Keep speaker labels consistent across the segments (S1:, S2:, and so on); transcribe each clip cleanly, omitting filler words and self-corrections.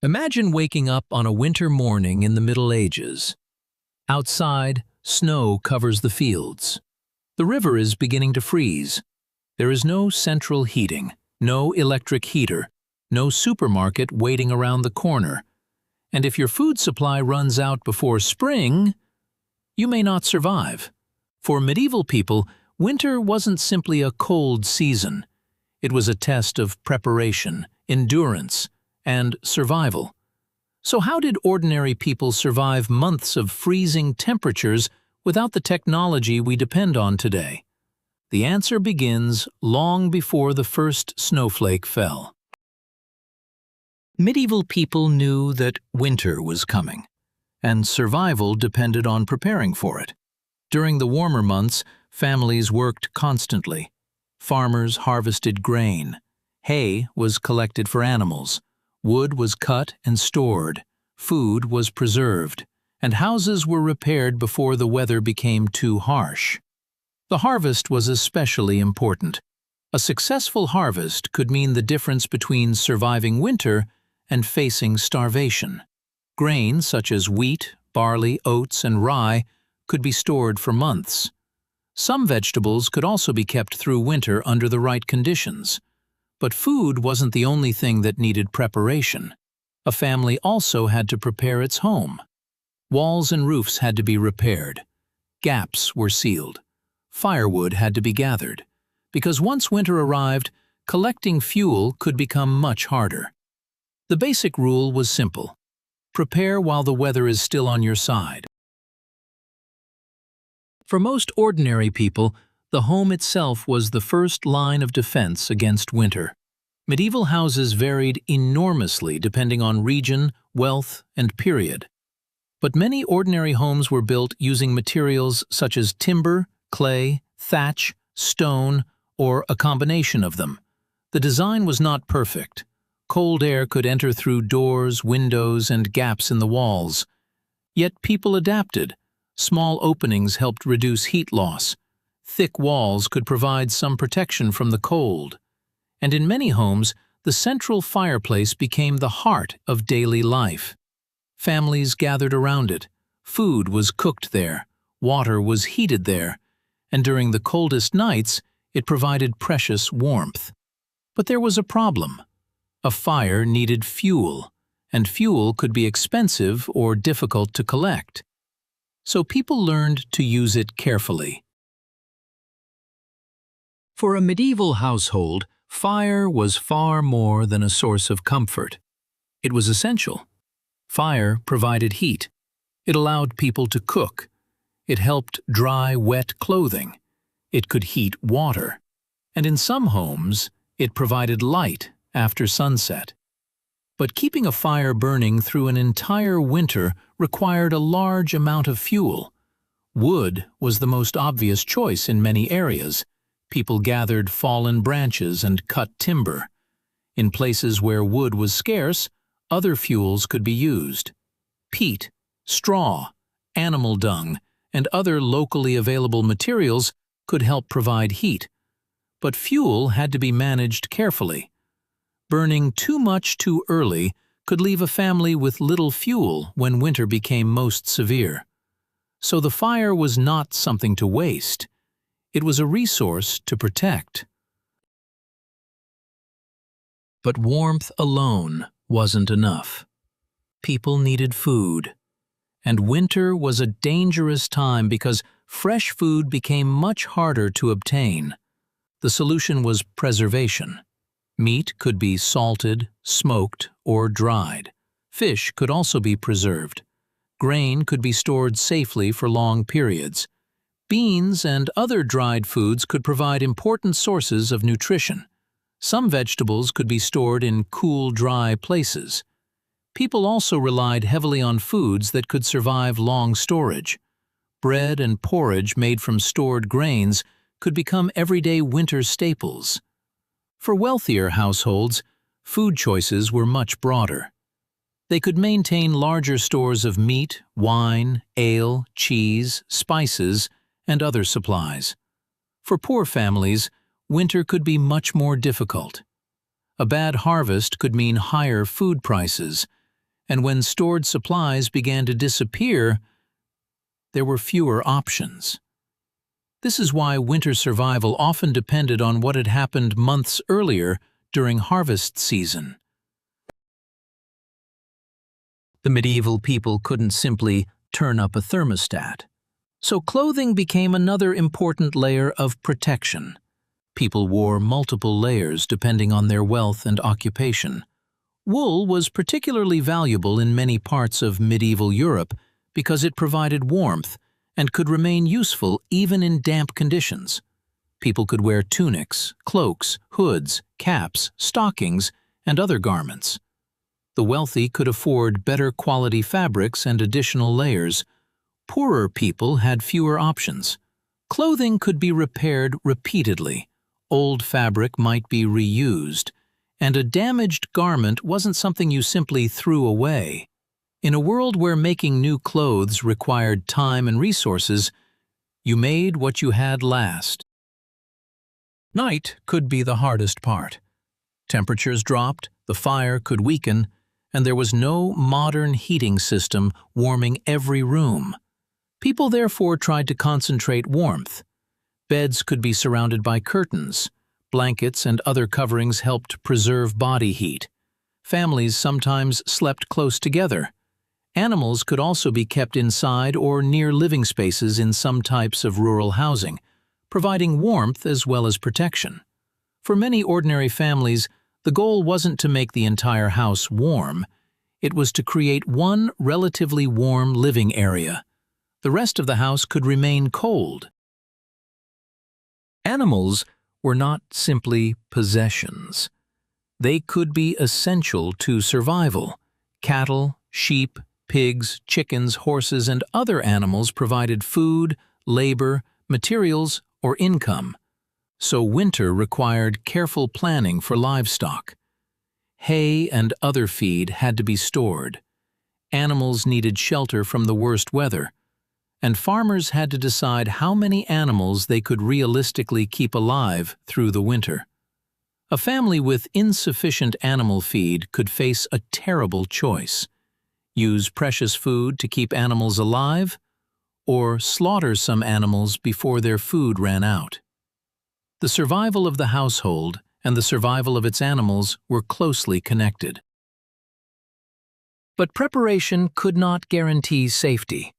S1: Imagine waking up on a winter morning in the Middle Ages. Outside, snow covers the fields. The river is beginning to freeze. There is no central heating, no electric heater, no supermarket waiting around the corner. And if your food supply runs out before spring, you may not survive. For medieval people, winter wasn't simply a cold season. It was a test of preparation, endurance, and survival. So how did ordinary people survive months of freezing temperatures without the technology we depend on today? The answer begins long before the first snowflake fell. Medieval people knew that winter was coming, and survival depended on preparing for it. During the warmer months, families worked constantly. Farmers harvested grain. Hay was collected for animals. Wood was cut and stored. Food was preserved. And houses were repaired before the weather became too harsh. The harvest was especially important. A successful harvest could mean the difference between surviving winter and facing starvation. Grain such as wheat, barley, oats, and rye could be stored for months. Some vegetables could also be kept through winter under the right conditions. But food wasn't the only thing that needed preparation. A family also had to prepare its home. Walls and roofs had to be repaired. Gaps were sealed. Firewood had to be gathered. Because once winter arrived, collecting fuel could become much harder. The basic rule was simple: prepare while the weather is still on your side. For most ordinary people, the home itself was the first line of defense against winter. Medieval houses varied enormously depending on region, wealth, and period. But many ordinary homes were built using materials such as timber, clay, thatch, stone, or a combination of them. The design was not perfect. Cold air could enter through doors, windows, and gaps in the walls. Yet people adapted. Small openings helped reduce heat loss. Thick walls could provide some protection from the cold. And in many homes, the central fireplace became the heart of daily life. Families gathered around it. Food was cooked there. Water was heated there. And during the coldest nights, it provided precious warmth. But there was a problem. A fire needed fuel, and fuel could be expensive or difficult to collect. So people learned to use it carefully. For a medieval household, fire was far more than a source of comfort. It was essential. Fire provided heat. It allowed people to cook. It helped dry wet clothing. It could heat water. And in some homes, it provided light after sunset. But keeping a fire burning through an entire winter required a large amount of fuel. Wood was the most obvious choice in many areas. People gathered fallen branches and cut timber. In places where wood was scarce, other fuels could be used. Peat, straw, animal dung, and other locally available materials could help provide heat. But fuel had to be managed carefully. Burning too much too early could leave a family with little fuel when winter became most severe. So the fire was not something to waste. It was a resource to protect. But warmth alone wasn't enough. People needed food. And winter was a dangerous time because fresh food became much harder to obtain. The solution was preservation. Meat could be salted, smoked, or dried. Fish could also be preserved. Grain could be stored safely for long periods. Beans and other dried foods could provide important sources of nutrition. Some vegetables could be stored in cool, dry places. People also relied heavily on foods that could survive long storage. Bread and porridge made from stored grains could become everyday winter staples. For wealthier households, food choices were much broader. They could maintain larger stores of meat, wine, ale, cheese, spices, and other supplies. For poor families, winter could be much more difficult. A bad harvest could mean higher food prices, and when stored supplies began to disappear, there were fewer options. This is why winter survival often depended on what had happened months earlier during harvest season. The medieval people couldn't simply turn up a thermostat. So clothing became another important layer of protection. People wore multiple layers depending on their wealth and occupation. Wool was particularly valuable in many parts of medieval Europe because it provided warmth and could remain useful even in damp conditions. People could wear tunics, cloaks, hoods, caps, stockings, and other garments. The wealthy could afford better quality fabrics and additional layers. Poorer people had fewer options. Clothing could be repaired repeatedly, old fabric might be reused, and a damaged garment wasn't something you simply threw away. In a world where making new clothes required time and resources, you made what you had last. Night could be the hardest part. Temperatures dropped, the fire could weaken, and there was no modern heating system warming every room. People therefore tried to concentrate warmth. Beds could be surrounded by curtains. Blankets and other coverings helped preserve body heat. Families sometimes slept close together. Animals could also be kept inside or near living spaces in some types of rural housing, providing warmth as well as protection. For many ordinary families, the goal wasn't to make the entire house warm. It was to create one relatively warm living area. The rest of the house could remain cold. Animals were not simply possessions. They could be essential to survival. Cattle, sheep, pigs, chickens, horses, and other animals provided food, labor, materials, or income. So winter required careful planning for livestock. Hay and other feed had to be stored. Animals needed shelter from the worst weather, and farmers had to decide how many animals they could realistically keep alive through the winter. A family with insufficient animal feed could face a terrible choice: use precious food to keep animals alive, or slaughter some animals before their food ran out. The survival of the household and the survival of its animals were closely connected. But preparation could not guarantee safety.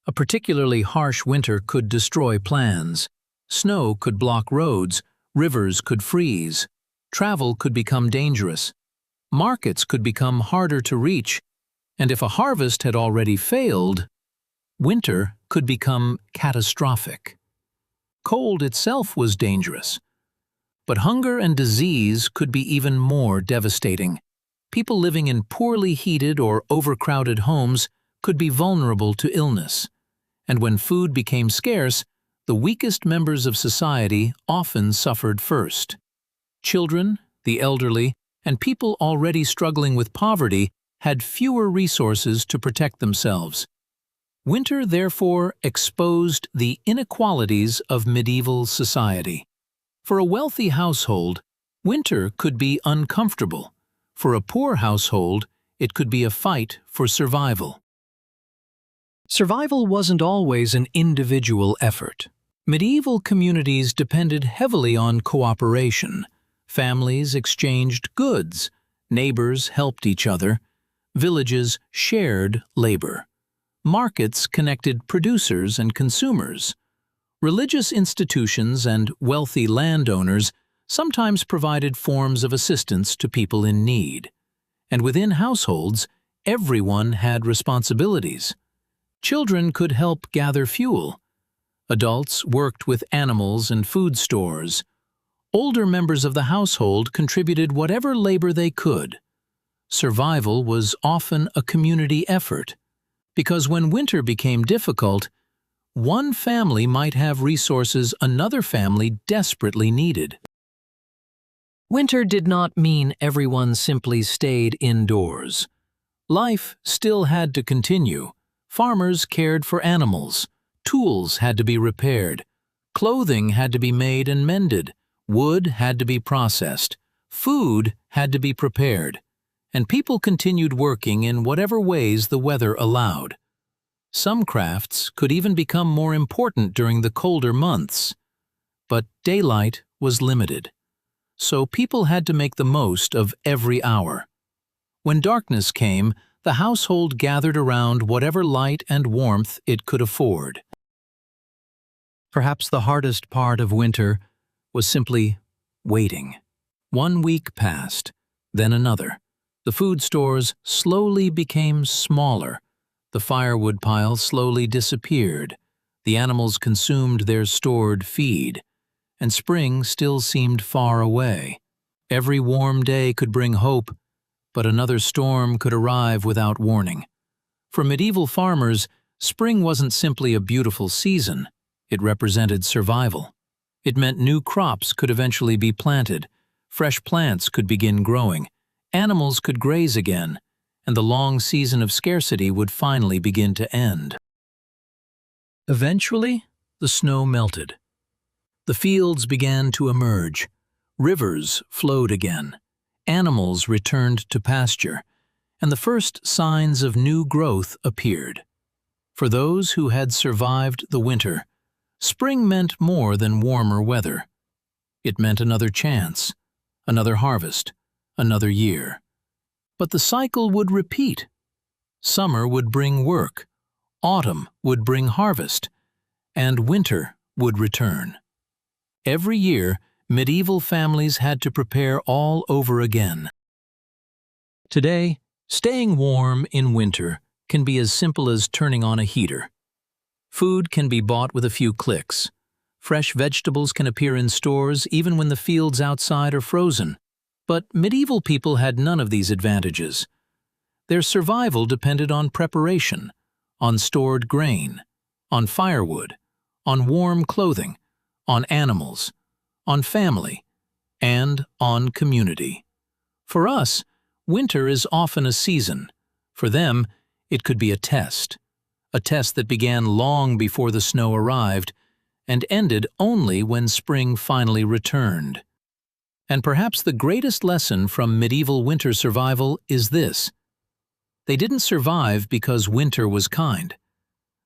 S1: A particularly harsh winter could destroy plans. Snow could block roads, rivers could freeze, travel could become dangerous, markets could become harder to reach, and if a harvest had already failed, winter could become catastrophic. Cold itself was dangerous, but hunger and disease could be even more devastating. People living in poorly heated or overcrowded homes could be vulnerable to illness, and when food became scarce, the weakest members of society often suffered first. Children, the elderly, and people already struggling with poverty had fewer resources to protect themselves. Winter, therefore, exposed the inequalities of medieval society. For a wealthy household, winter could be uncomfortable. For a poor household, it could be a fight for survival. Survival wasn't always an individual effort. Medieval communities depended heavily on cooperation. Families exchanged goods, neighbors helped each other, villages shared labor. Markets connected producers and consumers. Religious institutions and wealthy landowners sometimes provided forms of assistance to people in need. And within households, everyone had responsibilities. Children could help gather fuel. Adults worked with animals and food stores. Older members of the household contributed whatever labor they could. Survival was often a community effort, because when winter became difficult, one family might have resources another family desperately needed. Winter did not mean everyone simply stayed indoors. Life still had to continue. Farmers cared for animals. Tools had to be repaired. Clothing had to be made and mended. Wood had to be processed. Food had to be prepared. and people continued working in whatever ways the weather allowed. Some crafts could even become more important during the colder months. But daylight was limited, so people had to make the most of every hour. When darkness came, the household gathered around whatever light and warmth it could afford. Perhaps the hardest part of winter was simply waiting. 1 week passed, then another. The food stores slowly became smaller. The firewood pile slowly disappeared. The animals consumed their stored feed, and spring still seemed far away. Every warm day could bring hope, but another storm could arrive without warning. For medieval farmers, spring wasn't simply a beautiful season. It represented survival. It meant new crops could eventually be planted, fresh plants could begin growing, animals could graze again, and the long season of scarcity would finally begin to end. Eventually, the snow melted. The fields began to emerge. Rivers flowed again. Animals returned to pasture, and the first signs of new growth appeared. For those who had survived the winter, spring meant more than warmer weather. It meant another chance, another harvest, another year. But the cycle would repeat. Summer would bring work, autumn would bring harvest, and winter would return. Every year, medieval families had to prepare all over again. Today, staying warm in winter can be as simple as turning on a heater. Food can be bought with a few clicks. Fresh vegetables can appear in stores even when the fields outside are frozen. But medieval people had none of these advantages. Their survival depended on preparation, on stored grain, on firewood, on warm clothing, on animals, on family, and on community. For us, winter is often a season. For them, it could be a test that began long before the snow arrived and ended only when spring finally returned. And perhaps the greatest lesson from medieval winter survival is this: they didn't survive because winter was kind.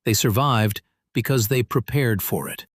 S1: They survived because they prepared for it.